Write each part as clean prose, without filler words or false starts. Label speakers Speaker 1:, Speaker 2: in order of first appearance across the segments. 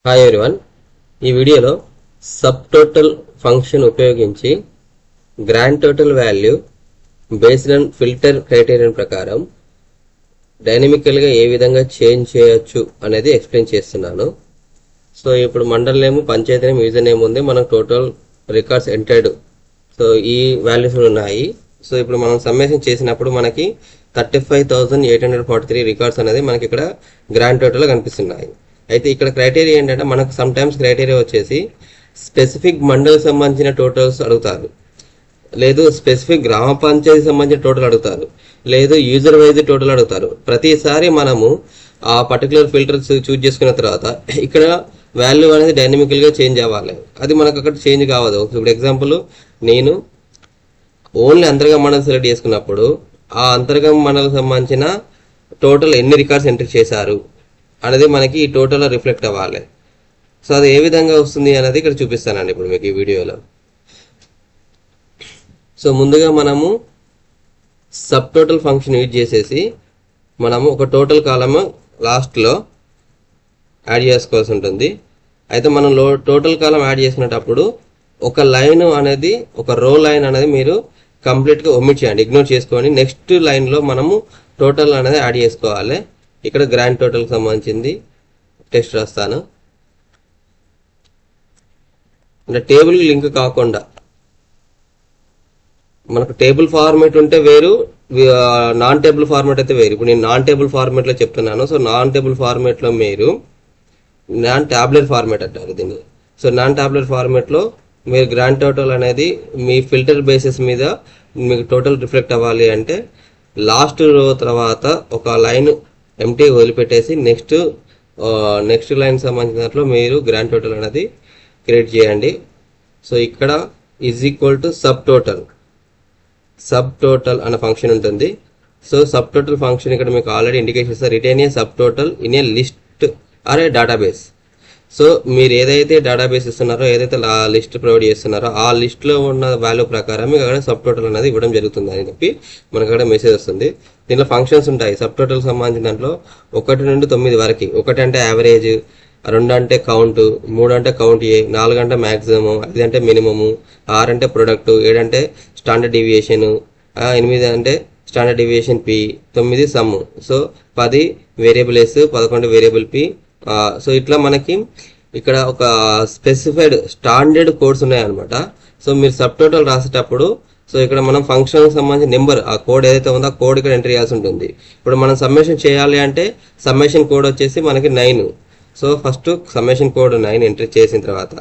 Speaker 1: Hi everyone, ఈ వీడియోలో sub total function ఉపయోగించి grand total value based on filter criterion ప్రకారం డైనమికల్గా ఏ విధంగా చేంజ్ చేయొచ్చు అనేది ఎక్స్ప్లెయిన్ చేస్తున్నాను. సో ఇప్పుడు mandal name, panchayat name, user name ఉంది, మనకు టోటల్ రికార్డ్స్ ఎంటర్డ్. సో ఈ వాల్యూస్ ఉన్నాయి. సో ఇప్పుడు మనం సమ్మేషన్ చేసినప్పుడు మనకి 35,843 రికార్డ్స్ అనేది మనకి ఇక్కడ గ్రాండ్ టోటల్ కనిపిస్తున్నాయి. అయితే ఇక్కడ క్రైటీరియా ఏంటంటే మనకు సమ్ టైమ్స్ క్రైటీరియా వచ్చేసి స్పెసిఫిక్ మండల్ సంబంధించిన టోటల్స్ అడుగుతారు, లేదు స్పెసిఫిక్ గ్రామ పంచాయతీ సంబంధించిన టోటల్ అడుగుతారు, లేదు యూజర్ వైజ్ టోటల్ అడుగుతారు. ప్రతిసారి మనము ఆ పర్టికులర్ ఫిల్టర్ చూజ్ చేసుకున్న తర్వాత ఇక్కడ వాల్యూ అనేది డైనమికల్గా చేంజ్ అవ్వాలి. అది మనకు అక్కడ చేంజ్ కావదు. ఇప్పుడు ఎగ్జాంపుల్, నేను ఓన్లీ అంతర్గం మండలం సెలెక్ట్ చేసుకున్నప్పుడు ఆ అంతర్గం మండలం సంబంధించిన టోటల్ ఎన్ని రికార్డ్స్ ఎంటర్ చేశారు అనేది మనకి ఈ టోటల్లో రిఫ్లెక్ట్ అవ్వాలి. సో అది ఏ విధంగా వస్తుంది అనేది ఇక్కడ చూపిస్తానండి ఇప్పుడు మీకు ఈ వీడియోలో. సో ముందుగా మనము సబ్ టోటల్ ఫంక్షన్ యూజ్ చేసేసి మనము ఒక టోటల్ కాలమ్ లాస్ట్లో యాడ్ చేసుకోవాల్సి ఉంటుంది. అయితే మనం టోటల్ కాలమ్ యాడ్ చేసుకునేటప్పుడు ఒక లైన్ అనేది, ఒక రో లైన్ అనేది మీరు కంప్లీట్గా ఒమిట్ చేయండి, ఇగ్నోర్ చేసుకొని నెక్స్ట్ లైన్లో మనము టోటల్ అనేది యాడ్ చేసుకోవాలి. ఇక్కడ గ్రాండ్ టోటల్కి సంబంధించింది టెక్స్ట్ రాస్తాను. అంటే టేబుల్కి లింక్ కాకుండా మనకు టేబుల్ ఫార్మేట్ ఉంటే వేరు, నాన్ టేబుల్ ఫార్మేట్ అయితే వేరు. ఇప్పుడు నేను నాన్ టేబుల్ ఫార్మేట్లో చెప్తున్నాను. సో నాన్ టేబుల్ ఫార్మేట్లో మీరు నాన్ టాబ్లెట్ ఫార్మేట్ అంటారు దీన్ని. సో నాన్ టాబ్లెట్ ఫార్మేట్లో మీరు గ్రాండ్ టోటల్ అనేది మీ ఫిల్టర్ బేసిస్ మీద మీకు టోటల్ రిఫ్లెక్ట్ అవ్వాలి అంటే లాస్ట్ రో తర్వాత ఒక లైన్ ఎంటీ వదిలిపెట్టేసి నెక్స్ట్ లైన్ సంబంధించిన దాంట్లో మీరు గ్రాండ్ టోటల్ అనేది క్రియేట్ చేయండి. సో ఇక్కడ is equal to sub total అనే ఫంక్షన్ ఉంటుంది. సో సబ్ టోటల్ ఫంక్షన్ ఇక్కడ మీకు ఆల్రెడీ ఇండికేషన్ ఇస్తారు, retain a sub total in a list or a database. So మీరు ఏదైతే డేటాబేస్ ఇస్తున్నారో, ఏదైతే లిస్ట్ ప్రొవైడ్ చేస్తున్నారో ఆ లిస్ట్లో ఉన్న వాల్యూ ప్రకారం మీకు అక్కడ సబ్ టోటల్ అనేది ఇవ్వడం జరుగుతుంది అని చెప్పి మనకు అక్కడ మెసేజ్ వస్తుంది. దీనిలో ఫంక్షన్స్ ఉంటాయి. సబ్ టోటల్ సంబంధించిన దాంట్లో 1 నుండి 9 వరకు. 1 అంటే యావరేజ్, 2 అంటే కౌంట్, 3 అంటే కౌంట్ ఏ, 4 అంటే మ్యాక్సిమం, 5 అంటే మినిమము, 6 అంటే ప్రొడక్ట్, 7 అంటే స్టాండర్డ్ డీవియేషన్, 8 అంటే standard deviation P, 9 sum. So 10 variable S, 11 variable P. So ఇట్లా మనకి ఇక్కడ ఒక స్పెసిఫైడ్ స్టాండర్డ్ కోడ్స్ ఉన్నాయన్నమాట. సో మీరు సబ్ టోటల్ రాసేటప్పుడు సో ఇక్కడ మనం ఫంక్షన్ సంబంధించిన నెంబర్, ఆ కోడ్ ఏదైతే ఉందో ఆ కోడ్ ఇక్కడ ఎంటర్ చేయాల్సి ఉంటుంది. ఇప్పుడు మనం సమ్మేషన్ చేయాలి అంటే సమ్మేషన్ కోడ్ వచ్చేసి మనకి 9. So first summation code 9 enter చేసిన తర్వాత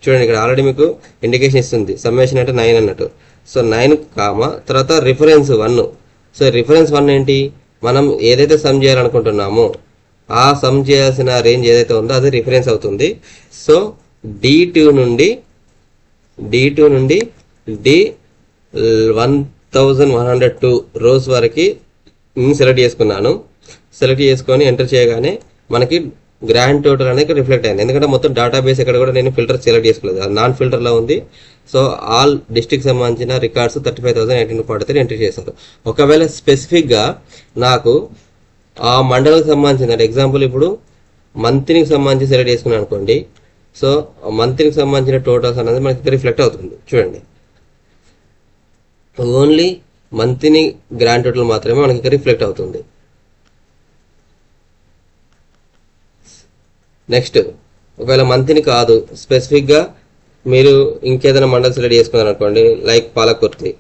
Speaker 1: చూడండి ఇక్కడ ఆల్రెడీ మీకు ఇండికేషన్ ఇస్తుంది, సమ్మేషన్ అంటే 9 అన్నట్టు. సో 9 తర్వాత రిఫరెన్స్ 1. సో రిఫరెన్స్ 1 ఏంటి, మనం ఏదైతే సమ్ చేయాలనుకుంటున్నామో ఆ సమ్ చేయాల్సిన రేంజ్ ఏదైతే ఉందో అది రిఫరెన్స్ అవుతుంది. సో D2 నుండి D1102 రోస్ వరకు సెలెక్ట్ చేసుకున్నాను. సెలెక్ట్ చేసుకొని ఎంటర్ చేయగానే మనకి గ్రాండ్ టోటల్ అనేది రిఫ్లెక్ట్ అయింది. ఎందుకంటే మొత్తం డేటాబేస్ ఇక్కడ కూడా నేను ఫిల్టర్ సెలెక్ట్ చేసుకోలేదు, అది నాన్ ఫిల్టర్లో ఉంది. సో ఆల్ డిస్ట్రిక్ట్ సంబంధించిన రికార్డ్స్ 35,843 ఎంటర్ చేశారు. ఒకవేళ స్పెసిఫిక్గా నాకు ఆ మండలకు సంబంధించిన ఎగ్జాంపుల్ ఇప్పుడు మంత్నికి సంబంధించి సెలెక్ట్ చేసుకున్నాను అనుకోండి. సో మంత్నికి సంబంధించిన టోటల్స్ అనేది మనకి రిఫ్లెక్ట్ అవుతుంది. చూడండి, ఓన్లీ మంత్ని గ్రాండ్ టోటల్ మాత్రమే మనకి ఇక్కడ రిఫ్లెక్ట్ అవుతుంది. నెక్స్ట్ ఒకవేళ మంత్ని కాదు, స్పెసిఫిక్గా మీరు ఇంకేదైనా మండల్ సెలెక్ట్ చేసుకున్నారు అనుకోండి, like Palakurthi.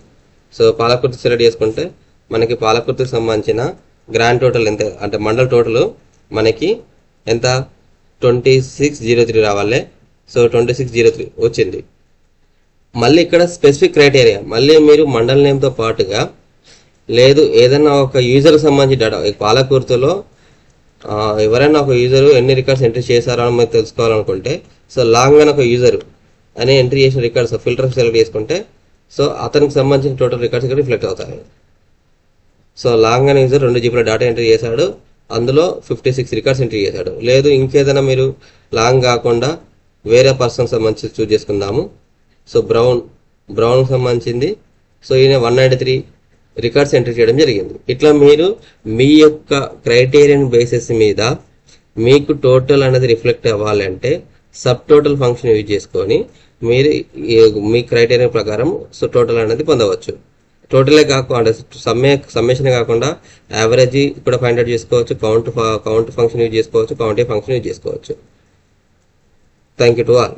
Speaker 1: So Palakurthi select చేసుకుంటే మనకి పాలకుర్తికి సంబంధించిన గ్రాండ్ టోటల్ ఎంత అంటే మండల్ టోటల్ మనకి ఎంత 2603 రావాలి. సో 2603 వచ్చింది. మళ్ళీ ఇక్కడ స్పెసిఫిక్ క్రైటీరియా, మళ్ళీ మీరు మండల్ నేమ్తో పాటుగా లేదు ఏదైనా ఒక యూజర్ సంబంధించి డేటా, పాలకుర్తిలో ఎవరైనా ఒక యూజరు ఎన్ని రికార్డ్స్ ఎంట్రీ చేశారో అని మీరు తెలుసుకోవాలనుకుంటే సో లాంగ్ అని ఒక యూజర్ అని ఎంట్రీ చేసిన రికార్డ్స్ ఫిల్టర్ సెలెక్ట్ చేసుకుంటే సో అతనికి సంబంధించిన టోటల్ రికార్డ్స్ ఇక్కడ రిఫ్లెక్ట్ అవుతాయి. సో లాంగ్ అని యూజర్ 2 GB డేటా ఎంట్రీ చేశాడు, అందులో 56 రికార్డ్స్ ఎంట్రీ చేశాడు. లేదు ఇంకేదైనా మీరు లాంగ్ కాకుండా వేరే పర్సన్ సంబంధించి చూజ్ చేసుకుందాము. సో బ్రౌన్ సంబంధించింది. సో ఈయన 193 రికార్డ్స్ ఎంట్రీ చేయడం జరిగింది. ఇట్లా మీరు మీ యొక్క క్రైటీరియన్ బేసిస్ మీద మీకు టోటల్ అనేది రిఫ్లెక్ట్ అవ్వాలి అంటే సబ్ టోటల్ ఫంక్షన్ యూజ్ చేసుకొని మీరు మీ క్రైటీరియా ప్రకారం సో టోటల్ అనేది పొందవచ్చు. టోటలే కాకుండా సమ్మేషన్ కాకుండా యావరేజ్ కూడా ఫైండ్ అవుట్ చేసుకోవచ్చు, కౌంట్ ఫంక్షన్ యూజ్ చేసుకోవచ్చు, కౌంట్ ఫంక్షన్ యూజ్ చేసుకోవచ్చు. Thank you to all.